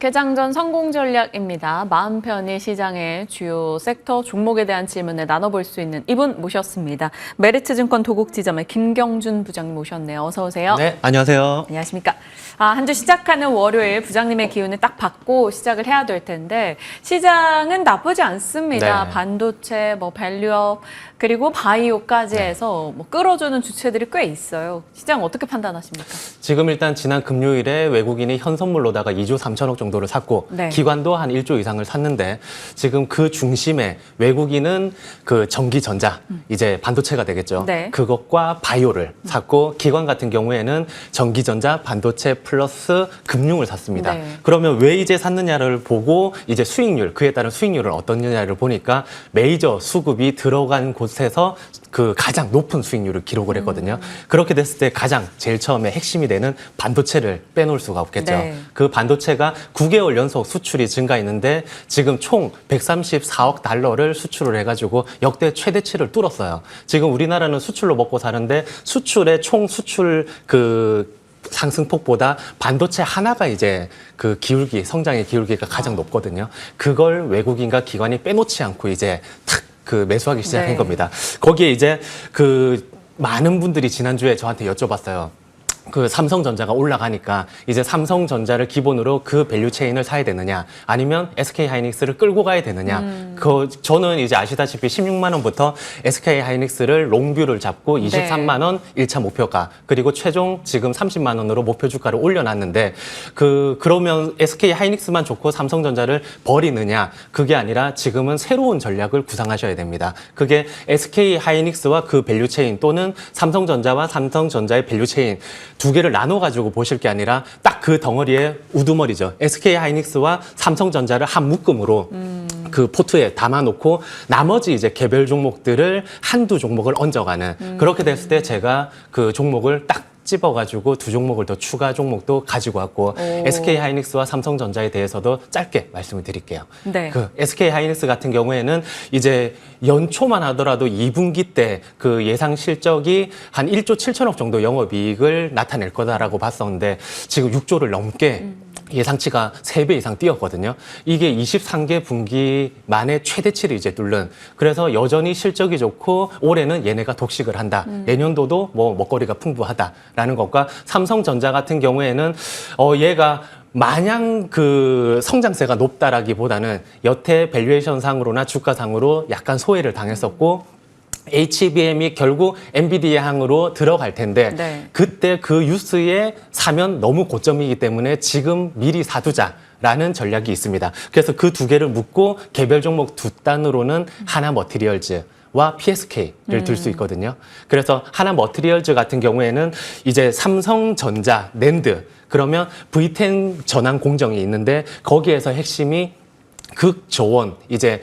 개장 전 성공 전략입니다. 마음 편히 시장의 주요 섹터 종목에 대한 질문을 나눠볼 수 있는 이분 모셨습니다. 메리츠증권 도곡지점의 김경준 부장님 모셨네요. 어서 오세요. 네, 안녕하세요. 안녕하십니까. 한 주 시작하는 월요일 부장님의 기운을 딱 받고 시작을 해야 될 텐데 시장은 나쁘지 않습니다. 네. 반도체, 밸류업, 그리고 바이오까지 해서 끌어주는 주체들이 꽤 있어요. 시장 어떻게 판단하십니까? 지금 일단 지난 금요일에 외국인이 현선물로다가 2조 3천억 정도를 샀고 네. 기관도 한 1조 이상을 샀는데 지금 그 중심에 외국인은 그 전기전자, 이제 반도체가 되겠죠. 네. 그것과 바이오를 샀고 기관 같은 경우에는 전기전자, 반도체 플러스 금융을 샀습니다. 네. 그러면 왜 이제 샀느냐를 보고 이제 수익률, 그에 따른 수익률은 어떻느냐를 보니까 메이저 수급이 들어간 곳에서 그 가장 높은 수익률을 기록을 했거든요. 그렇게 됐을 때 가장 제일 처음에 핵심이 되는 반도체를 빼놓을 수가 없겠죠. 네. 그 반도체가 9개월 연속 수출이 증가했는데 지금 총 134억 달러를 수출을 해가지고 역대 최대치를 뚫었어요. 지금 우리나라는 수출로 먹고 사는데 수출의 총 수출 상승폭보다 반도체 하나가 이제 그 성장의 기울기가 가장 높거든요. 그걸 외국인과 기관이 빼놓지 않고 이제 탁 매수하기 시작한 네. 겁니다. 거기에 이제 많은 분들이 지난주에 저한테 여쭤봤어요. 삼성전자가 올라가니까 이제 삼성전자를 기본으로 그 밸류 체인을 사야 되느냐 아니면 SK하이닉스를 끌고 가야 되느냐. 저는 이제 아시다시피 16만 원부터 SK하이닉스를 롱뷰를 잡고 23만 원 1차 목표가 그리고 최종 지금 30만 원으로 목표 주가를 올려놨는데 그러면 SK하이닉스만 좋고 삼성전자를 버리느냐 그게 아니라 지금은 새로운 전략을 구상하셔야 됩니다. 그게 SK하이닉스와 그 밸류 체인 또는 삼성전자와 삼성전자의 밸류 체인 두 개를 나눠가지고 보실 게 아니라 딱 그 덩어리의 우두머리죠. SK하이닉스와 삼성전자를 한 묶음으로 그 포트에 담아놓고 나머지 이제 개별 종목들을 한두 종목을 얹어가는 그렇게 됐을 때 제가 그 종목을 딱 집어가지고 두 종목을 더 추가 종목도 가지고 왔고 SK하이닉스와 삼성전자에 대해서도 짧게 말씀을 드릴게요. 네. SK하이닉스 같은 경우에는 이제 연초만 하더라도 2분기 때 그 예상 실적이 한 1조 7천억 정도 영업이익을 나타낼 거다라고 봤었는데 지금 6조를 넘게 예상치가 3배 이상 뛰었거든요. 이게 23개 분기 만에 최대치를 이제 뚫는. 그래서 여전히 실적이 좋고 올해는 얘네가 독식을 한다. 내년도도 먹거리가 풍부하다라는 것과 삼성전자 같은 경우에는 얘가 마냥 성장세가 높다라기보다는 여태 밸류에이션상으로나 주가상으로 약간 소외를 당했었고 HBM이 결국 엔비디아 향으로 들어갈 텐데 네. 그때 그 뉴스에 사면 너무 고점이기 때문에 지금 미리 사두자라는 전략이 있습니다. 그래서 그 두 개를 묶고 개별 종목 두 단으로는 하나머티리얼즈와 PSK를 들 수 있거든요. 그래서 하나머티리얼즈 같은 경우에는 이제 삼성전자, 낸드 그러면 V10 전환 공정이 있는데 거기에서 핵심이 극조원 이제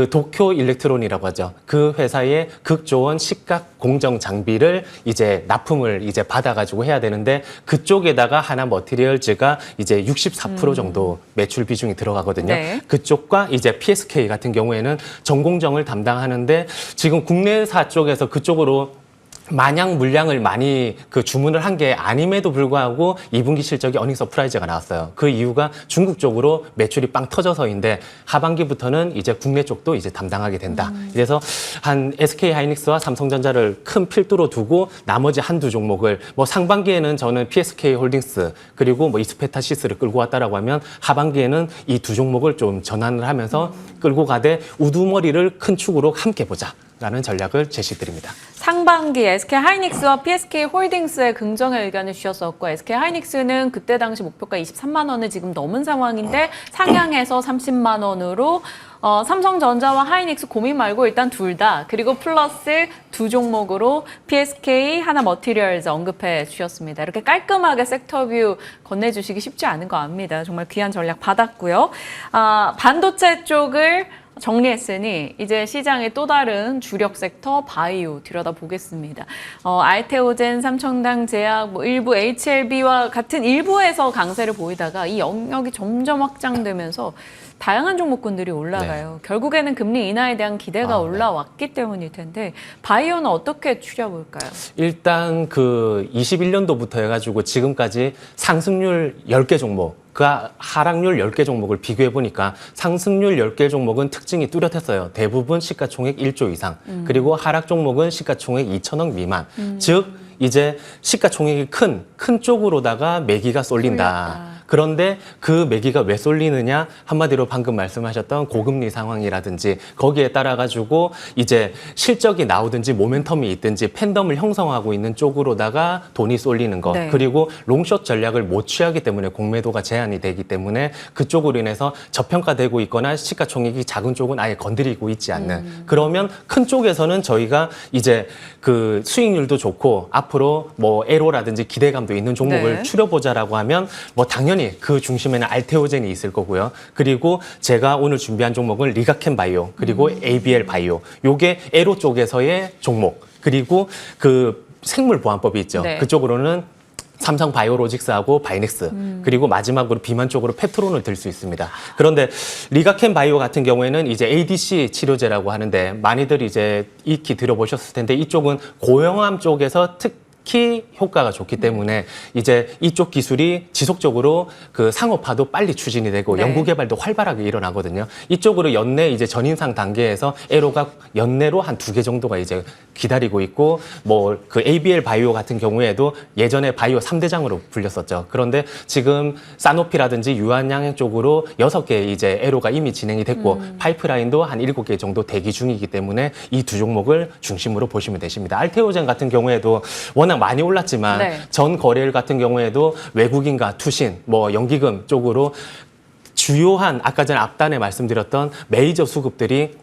도쿄 일렉트론이라고 하죠. 그 회사의 극조원 식각 공정 장비를 이제 납품을 이제 받아가지고 해야 되는데 그쪽에다가 하나 머티리얼즈가 이제 64% 정도 매출 비중이 들어가거든요. 네. 그쪽과 이제 PSK 같은 경우에는 전공정을 담당하는데 지금 국내사 쪽에서 그쪽으로 마냥 물량을 많이 주문을 한 게 아님에도 불구하고 2분기 실적이 어닝 서프라이즈가 나왔어요. 그 이유가 중국 쪽으로 매출이 빵 터져서인데 하반기부터는 이제 국내 쪽도 이제 담당하게 된다. 그래서 한 SK하이닉스와 삼성전자를 큰 필두로 두고 나머지 한두 종목을 상반기에는 저는 PSK 홀딩스 그리고 이스페타시스를 끌고 왔다라고 하면 하반기에는 이 두 종목을 좀 전환을 하면서 끌고 가되 우두머리를 큰 축으로 함께 보자라는 전략을 제시드립니다. 상반기 SK하이닉스와 PSK홀딩스의 긍정의 의견을 주셨었고 SK하이닉스는 그때 당시 목표가 23만 원을 지금 넘은 상황인데 상향해서 30만 원으로 삼성전자와 하이닉스 고민 말고 일단 둘 다 그리고 플러스 두 종목으로 PSK, 하나머티리얼즈 언급해 주셨습니다. 이렇게 깔끔하게 섹터뷰 건네주시기 쉽지 않은 거 압니다. 정말 귀한 전략 받았고요. 반도체 쪽을 정리했으니 이제 시장의 또 다른 주력 섹터 바이오 들여다보겠습니다. 알테오젠, 삼청당 제약, 일부 HLB와 같은 일부에서 강세를 보이다가 이 영역이 점점 확장되면서 다양한 종목군들이 올라가요. 결국에는 금리 인하에 대한 기대가 올라왔기 때문일 텐데 바이오는 어떻게 추려볼까요? 일단 그 21년도부터 해가지고 지금까지 상승률 10개 종목, 그 하락률 10개 종목을 비교해 보니까 상승률 10개 종목은 특징이 뚜렷했어요. 대부분 시가총액 1조 이상. 그리고 하락 종목은 시가총액 2천억 미만. 즉 이제 시가총액이 큰 쪽으로다가 매기가 쏠린다. 그런데 그 매기가 왜 쏠리느냐? 한마디로 방금 말씀하셨던 고금리 상황이라든지 거기에 따라 가지고 이제 실적이 나오든지 모멘텀이 있든지 팬덤을 형성하고 있는 쪽으로다가 돈이 쏠리는 것. 네. 그리고 롱숏 전략을 못 취하기 때문에 공매도가 제한이 되기 때문에 그쪽으로 인해서 저평가되고 있거나 시가총액이 작은 쪽은 아예 건드리고 있지 않는. 그러면 큰 쪽에서는 저희가 이제 그 수익률도 좋고 앞으로 뭐 에로라든지 기대감도 있는 종목을 네. 추려보자라고 하면 뭐 당연히 그 중심에는 알테오젠이 있을 거고요. 그리고 제가 오늘 준비한 종목은 리가켄 바이오 그리고 ABL 바이오. 요게 에로 쪽에서의 종목. 그리고 그 생물 보안법이 있죠. 네. 그쪽으로는 삼성 바이오로직스하고 바이넥스 그리고 마지막으로 비만 쪽으로 펩트론을 들 수 있습니다. 그런데 리가켄 바이오 같은 경우에는 이제 ADC 치료제라고 하는데 많이들 이제 익히 들어보셨을 텐데 이쪽은 고형암 쪽에서 특히 효과가 좋기 때문에 이제 이쪽 기술이 지속적으로 그 상업화도 빨리 추진이 되고 네. 연구 개발도 활발하게 일어나거든요. 이쪽으로 연내 이제 전인상 단계에서 에로가 연내로 한 2개 정도가 이제 기다리고 있고 뭐 그 ABL 바이오 같은 경우에도 예전에 바이오 3대장으로 불렸었죠. 그런데 지금 사노피라든지 유한양행 쪽으로 6개 이제 에로가 이미 진행이 됐고 파이프라인도 한 7개 정도 대기 중이기 때문에 이 두 종목을 중심으로 보시면 되십니다. 알테오젠 같은 경우에도 워낙 많이 올랐지만 네. 전 거래일 같은 경우에도 외국인과 투신, 뭐 연기금 쪽으로 주요한 아까 전에 앞단에 말씀드렸던 메이저 수급들이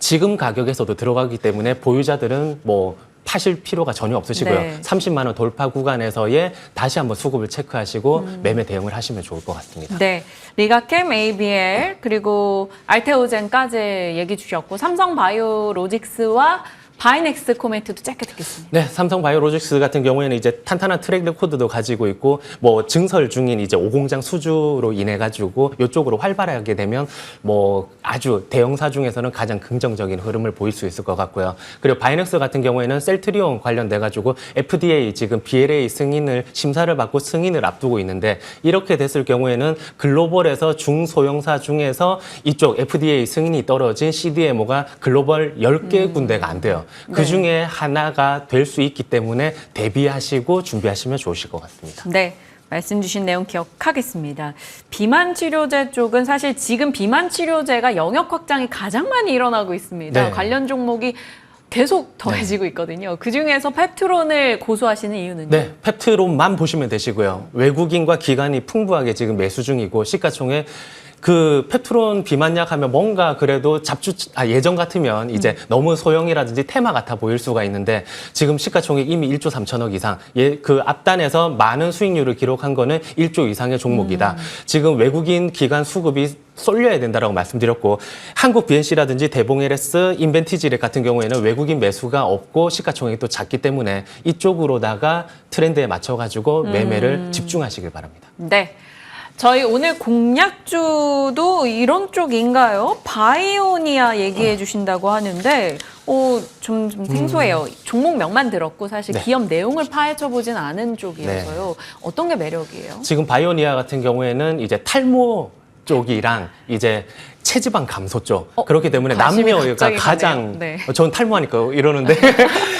지금 가격에서도 들어가기 때문에 보유자들은 뭐 파실 필요가 전혀 없으시고요. 네. 30만 원 돌파 구간에서의 다시 한번 수급을 체크하시고 매매 대응을 하시면 좋을 것 같습니다. 네, 리가캠, ABL 그리고 알테오젠까지 얘기 주셨고 삼성 바이오로직스와 바이넥스 코멘트도 짧게 듣겠습니다. 네, 삼성 바이오로직스 같은 경우에는 이제 탄탄한 트랙 레코드도 가지고 있고 뭐 증설 중인 이제 5공장 수주로 인해 가지고 이쪽으로 활발하게 되면 뭐 아주 대형사 중에서는 가장 긍정적인 흐름을 보일 수 있을 것 같고요. 그리고 바이넥스 같은 경우에는 셀트리온 관련돼 가지고 FDA 지금 BLA 승인을 심사를 받고 승인을 앞두고 있는데 이렇게 됐을 경우에는 글로벌에서 중소형사 중에서 이쪽 FDA 승인이 떨어진 CDMO가 글로벌 10개 군데가 안 돼요. 그 중에 하나가 될 수 있기 때문에 대비하시고 준비하시면 좋으실 것 같습니다. 네, 말씀 주신 내용 기억하겠습니다. 비만 치료제 쪽은 사실 지금 비만 치료제가 영역 확장이 가장 많이 일어나고 있습니다. 네. 관련 종목이 계속 더해지고 있거든요. 그중에서 펩트론을 고수하시는 이유는요? 네, 펩트론만 보시면 되시고요. 외국인과 기관이 풍부하게 지금 매수 중이고 시가총액 그 펩트론 비만약 하면 뭔가 그래도 예전 같으면 이제 너무 소형이라든지 테마 같아 보일 수가 있는데 지금 시가총액 이미 1조 3천억 이상, 그 앞단에서 많은 수익률을 기록한 거는 1조 이상의 종목이다. 지금 외국인 기관 수급이 쏠려야 된다라고 말씀드렸고 한국 BNC라든지 대봉 LS, 인벤티지렉 같은 경우에는 외국인 매수가 없고 시가총액이 또 작기 때문에 이쪽으로다가 트렌드에 맞춰가지고 매매를 집중하시길 바랍니다. 네. 저희 오늘 공략주도 이런 쪽인가요? 바이오니아 얘기해 주신다고 하는데 좀 생소해요. 종목명만 들었고 사실 네. 기업 내용을 파헤쳐 보진 않은 쪽이어서요. 어떤 게 매력이에요? 지금 바이오니아 같은 경우에는 이제 탈모 쪽이랑 이제 체지방 감소 쪽 그렇기 때문에 관심이 남녀가 갑자기 가장 가네요. 네. 전 탈모하니까 이러는데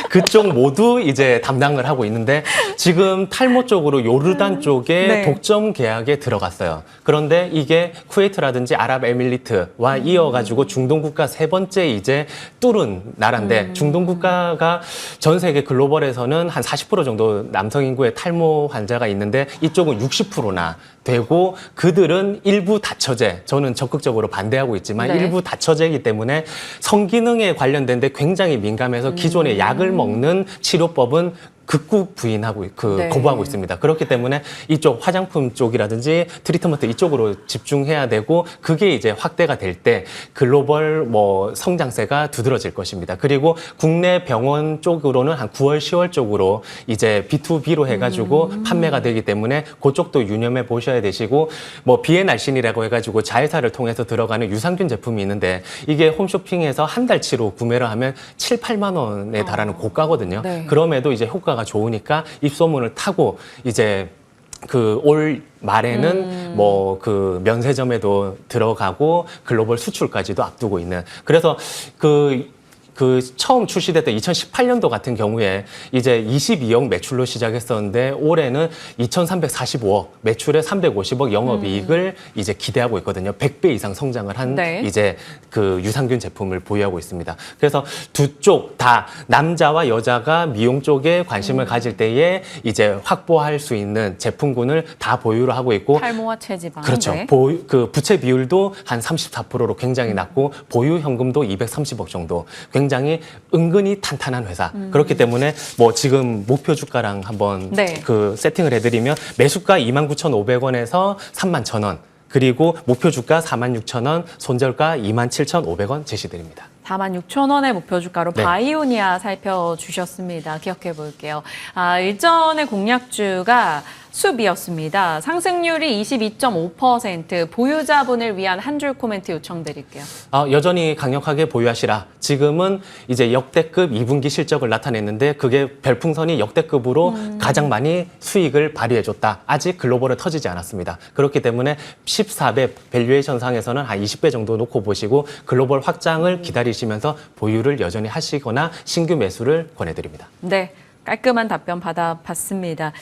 그쪽 모두 이제 담당을 하고 있는데 지금 탈모 쪽으로 요르단 쪽에 네. 독점 계약에 들어갔어요. 그런데 이게 쿠웨이트라든지 아랍에밀리트와 이어가지고 중동 국가 세 번째 이제 뚫은 나라인데 중동 국가가 전 세계 글로벌에서는 한 40% 정도 남성 인구의 탈모 환자가 있는데 이쪽은 60%나 되고 그들은 일부 다처제, 저는 적극적으로 반대하고 있지만 네. 일부 다처제이기 때문에 성기능에 관련된 데 굉장히 민감해서 기존의 약을 먹는 치료법은 극구 부인하고 네. 거부하고 있습니다. 그렇기 때문에 이쪽 화장품 쪽이라든지 트리트먼트 이쪽으로 집중해야 되고 그게 이제 확대가 될 때 글로벌 뭐 성장세가 두드러질 것입니다. 그리고 국내 병원 쪽으로는 한 9월, 10월 쪽으로 이제 B2B로 해가지고 판매가 되기 때문에 그쪽도 유념해 보셔야 되시고 뭐 비엔알신이라고 해가지고 자회사를 통해서 들어가는 유산균 제품이 있는데 이게 홈쇼핑에서 한 달치로 구매를 하면 7, 8만 원에 달하는 고가거든요. 네. 그럼에도 이제 효과가 좋으니까 입소문을 타고 이제 그 올 말에는 뭐 그 면세점에도 들어가고 글로벌 수출까지도 앞두고 있는 그래서 그 처음 출시됐던 2018년도 같은 경우에 이제 22억 매출로 시작했었는데 올해는 2,345억 매출에 350억 영업이익을 이제 기대하고 있거든요. 100배 이상 성장을 한 네. 이제 그 유산균 제품을 보유하고 있습니다. 그래서 두 쪽 다 남자와 여자가 미용 쪽에 관심을 가질 때에 이제 확보할 수 있는 제품군을 다 보유를 하고 있고 탈모와 체지방. 그렇죠. 네. 그 부채 비율도 한 34%로 굉장히 낮고 보유 현금도 230억 정도. 굉장히 은근히 탄탄한 회사. 그렇기 때문에 뭐 지금 목표 주가랑 한번 네. 그 세팅을 해드리면 매수가 29,500원에서 31,000원. 그리고 목표 주가 46,000원, 손절가 27,500원 제시드립니다. 46,000원의 목표 주가로 네. 바이오니아 살펴주셨습니다. 기억해 볼게요. 일전의 공략주가 숲이었습니다. 상승률이 22.5%, 보유자분을 위한 한 줄 코멘트 요청드릴게요. 여전히 강력하게 보유하시라. 지금은 이제 역대급 2분기 실적을 나타냈는데 그게 별풍선이 역대급으로 가장 많이 수익을 발휘해줬다. 아직 글로벌은 터지지 않았습니다. 그렇기 때문에 14배 밸류에이션 상에서는 한 20배 정도 놓고 보시고 글로벌 확장을 기다리시면서 보유를 여전히 하시거나 신규 매수를 권해드립니다. 네. 깔끔한 답변 받아봤습니다.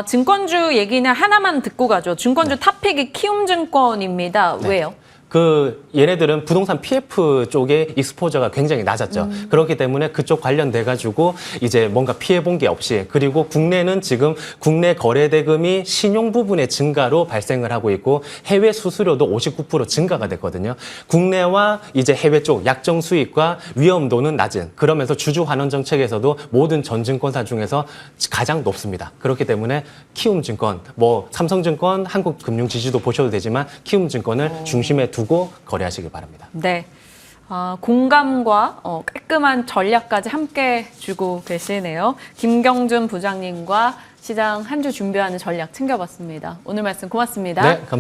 증권주 얘기는 하나만 듣고 가죠. 증권주 탑픽이 키움증권입니다. 왜요? 얘네들은 부동산 PF 쪽에 익스포저가 굉장히 낮았죠. 그렇기 때문에 그쪽 관련돼가지고 이제 뭔가 피해본 게 없이 그리고 국내는 지금 국내 거래 대금이 신용 부분의 증가로 발생을 하고 있고 해외 수수료도 59% 증가가 됐거든요. 국내와 이제 해외 쪽 약정 수익과 위험도는 낮은 그러면서 주주 환원 정책에서도 모든 전 증권사 중에서 가장 높습니다. 그렇기 때문에 키움증권, 뭐 삼성증권, 한국금융지주도 보셔도 되지만 키움증권을 중심에 두고 거래하시길 바랍니다. 네. 공감과 깔끔한 전략까지 함께 주고 계시네요. 김경준 부장님과 시장 한 주 준비하는 전략 챙겨봤습니다. 오늘 말씀 고맙습니다. 네, 감사합니다.